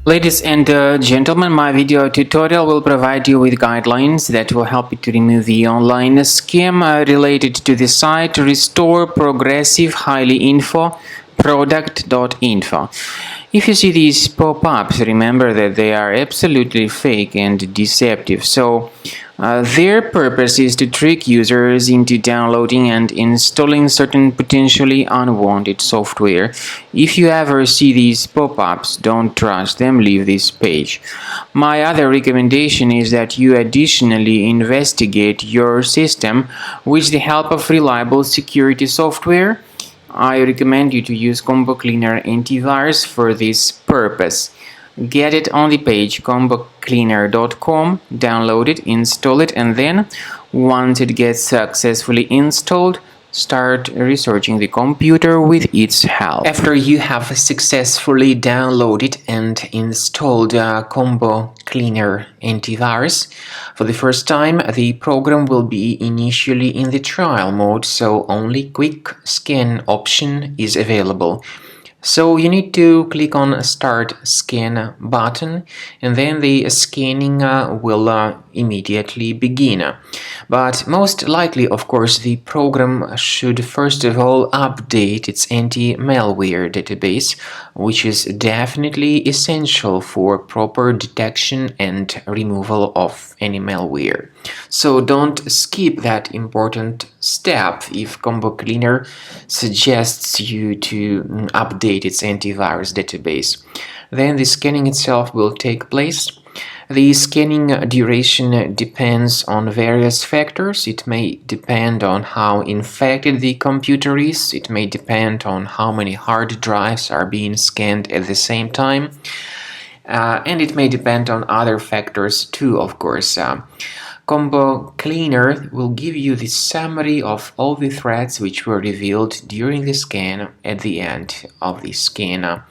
Ladies and gentlemen, my video tutorial will provide you with guidelines that will help you to remove the online scam related to the site Restore Progressive Highly Info product.info. If you see these pop-ups, remember that they are absolutely fake and deceptive. So their purpose is to trick users into downloading and installing certain potentially unwanted software. If you ever see these pop-ups, don't trust them, leave this page. My other recommendation is that you additionally investigate your system with the help of reliable security software. I recommend you to use Combo Cleaner Antivirus for this purpose. Get it on the page combocleaner.com, download it, install it, and then once it gets successfully installed, start researching the computer with its help. After you have successfully downloaded and installed Combo Cleaner Antivirus, for the first time the program will be initially in the trial mode, so only quick scan option is available. So you need to click on Start Scan button, and then the scanning will immediately begin. But most likely, of course, the program should first of all update its anti-malware database, which is definitely essential for proper detection and removal of any malware. So don't skip that important step if Combo Cleaner suggests you to update its antivirus database. Then the scanning itself will take place. The scanning duration depends on various factors. It may depend on how infected the computer is. It may depend on how many hard drives are being scanned at the same time. And it may depend on other factors too, of course. Combo Cleaner will give you the summary of all the threats which were revealed during the scan at the end of the scan.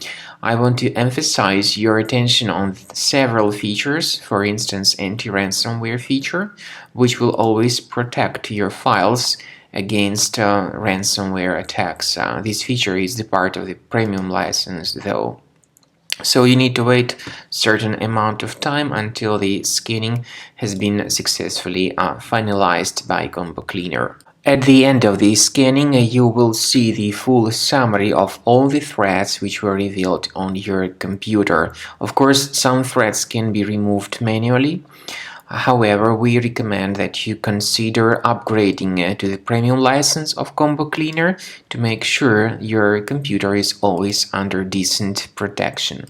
I want to emphasize your attention on several features, for instance anti-ransomware feature, which will always protect your files against ransomware attacks. This feature is the part of the premium license though. So you need to wait a certain amount of time until the scanning has been successfully finalized by Combo Cleaner. At the end of the scanning, you will see the full summary of all the threats which were revealed on your computer. Of course, some threats can be removed manually. However, we recommend that you consider upgrading to the premium license of Combo Cleaner to make sure your computer is always under decent protection.